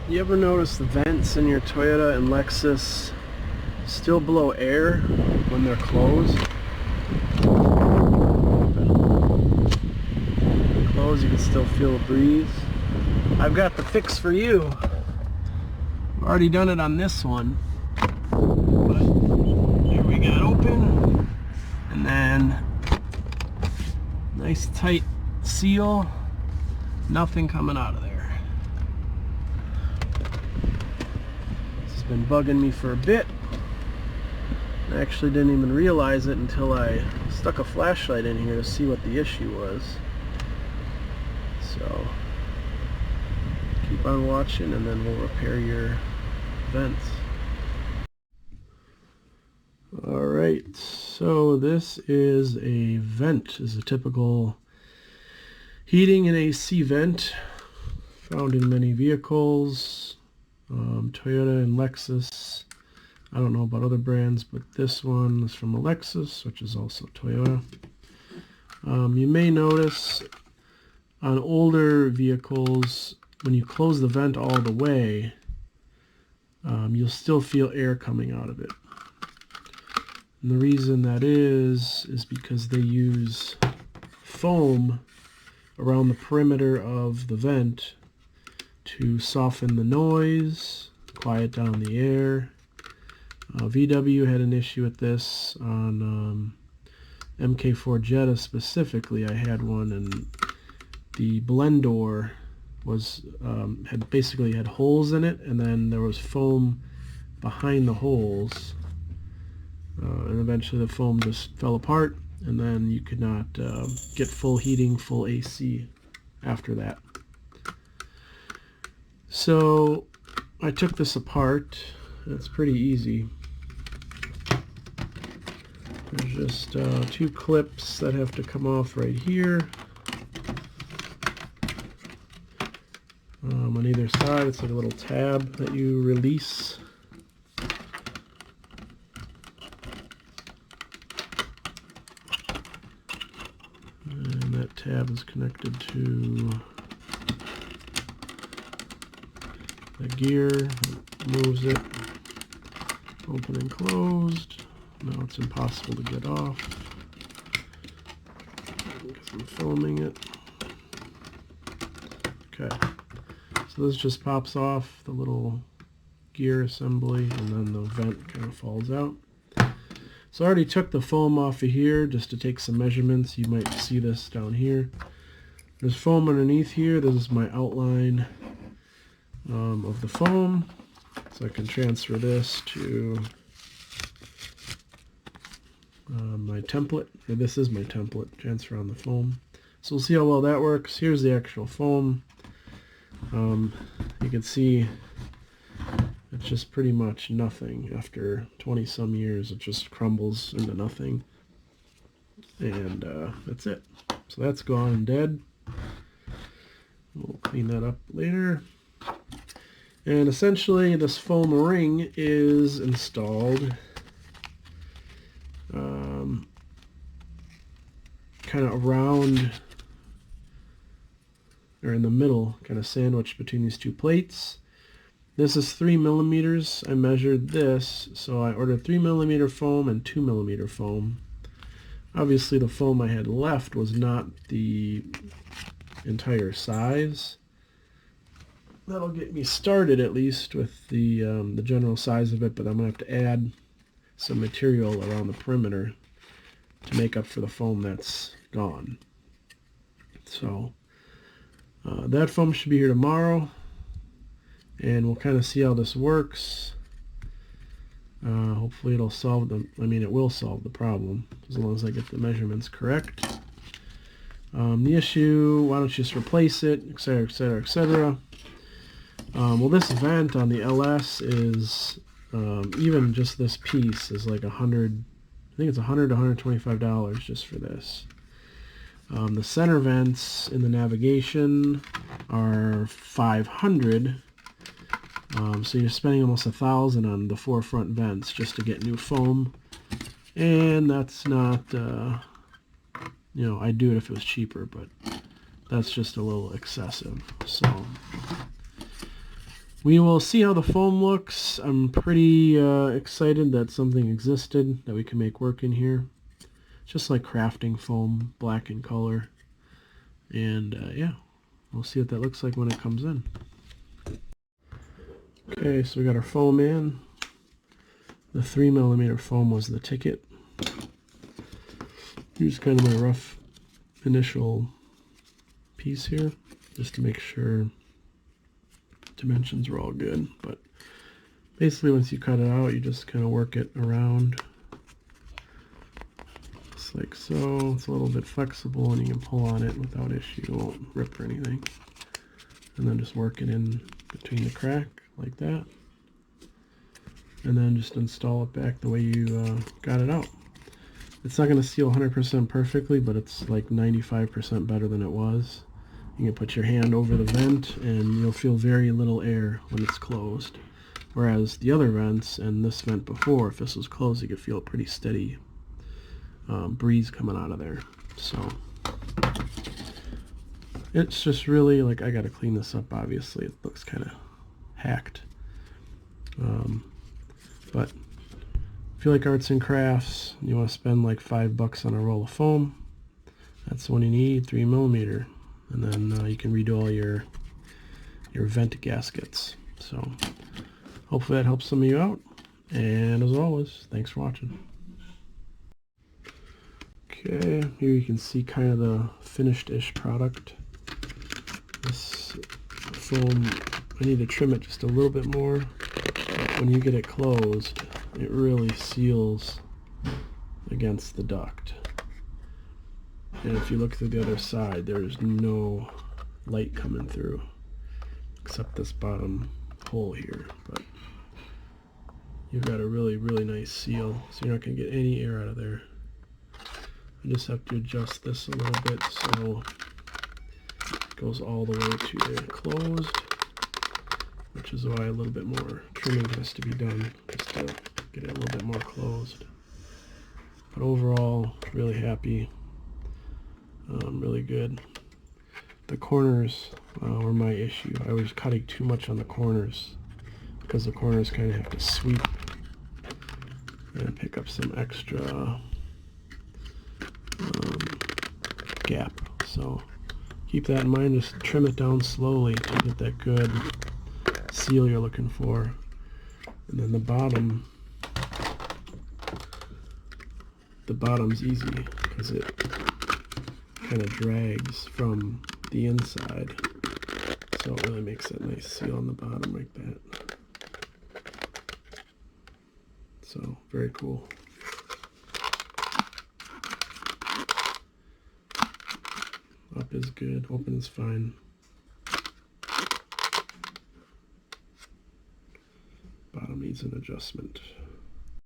You ever notice the vents in your Toyota and Lexus still blow air when they're closed? Closed, you can still feel a breeze. I've got the fix for you. I've already done it on this one. But here we got open, and then nice tight seal, nothing coming out of there. Been bugging me for a bit. I actually didn't even realize it until I stuck a flashlight in here to see what the issue was. So keep on watching and then we'll repair your vents. Alright, so this is a vent. This is a typical heating and AC vent found in many vehicles. Toyota and Lexus. I don't know about other brands, but this one is from a Lexus, which is also Toyota. You may notice on older vehicles, when you close the vent all the way, you'll still feel air coming out of it. And the reason that is because they use foam around the perimeter of the vent to soften the noise, quiet down the air. VW had an issue with this on MK4 Jetta specifically. I had one, and the blend door was basically had holes in it, and then there was foam behind the holes, and eventually the foam just fell apart, and then you could not get full heating, full AC after that. So I took this apart. It's pretty easy. There's just two clips that have to come off right here. On either side, it's like a little tab that you release. And that tab is connected to the gear, moves it, open and closed. Now it's impossible to get off because I'm filming it. Okay, so this just pops off the little gear assembly, and then the vent kind of falls out. So I already took the foam off of here just to take some measurements. You might see this down here. There's foam underneath here. This is my outline of the foam, so I can transfer this to my template. Or this is my template, transfer on the foam. So we'll see how well that works. Here's the actual foam. You can see it's just pretty much nothing. After 20 some years, it just crumbles into nothing, and that's it. So that's gone and dead. We'll clean that up later. And essentially this foam ring is installed kind of around, or in the middle, kind of sandwiched between these two plates. This is 3 millimeters. I measured this, so I ordered 3 millimeter foam and 2 millimeter foam. Obviously the foam I had left was not the entire size. That'll get me started at least with the general size of it, but I'm going to have to add some material around the perimeter to make up for the foam that's gone. So that foam should be here tomorrow, and we'll kind of see how this works. Hopefully it'll solve it will solve the problem as long as I get the measurements correct. The issue, why don't you just replace it, etc., etc., etc. Well, this vent on the LS is, even just this piece is like I think it's $100 to $125 just for this. The center vents in the navigation are $500. So you're spending almost $1,000 on the 4 front vents just to get new foam, and that's not, I'd do it if it was cheaper, but that's just a little excessive. So We will see how the foam looks. I'm pretty excited that something existed that we can make work in here. Just like crafting foam, black in color. And yeah, we'll see what that looks like when it comes in. Okay, so we got our foam in. The 3mm foam was the ticket. Here's kind of my rough initial piece here, just to make sure dimensions were all good. But basically once you cut it out, you just kind of work it around. Just like so. It's a little bit flexible and you can pull on it without issue. It won't rip or anything. And then just work it in between the crack like that. And then just install it back the way you got it out. It's not going to seal 100% perfectly, but it's like 95% better than it was. You can put your hand over the vent and you'll feel very little air when it's closed. Whereas the other vents and this vent before, if this was closed, you could feel a pretty steady breeze coming out of there. So it's just really like, I got to clean this up obviously. It looks kind of hacked. But if you like arts and crafts, you want to spend like $5 on a roll of foam, that's the one you need, 3mm. And then you can redo all your vent gaskets. So hopefully that helps some of you out. And as always, thanks for watching. Okay, here you can see kind of the finished-ish product. This foam, I need to trim it just a little bit more. When you get it closed, it really seals against the duct. And if you look through the other side, there's no light coming through except this bottom hole here. But you've got a really, really nice seal, so you're not going to get any air out of there. I just have to adjust this a little bit so it goes all the way to the closed, which is why a little bit more trimming has to be done just to get it a little bit more closed. But overall, really happy. Really good. The corners were my issue. I was cutting too much on the corners because the corners kind of have to sweep and pick up some extra gap. So keep that in mind. Just trim it down slowly to get that good seal you're looking for. And then the bottom's easy because it kind of drags from the inside, so it really makes that nice seal on the bottom like that. So very cool. Up is good, open is fine. Bottom needs an adjustment.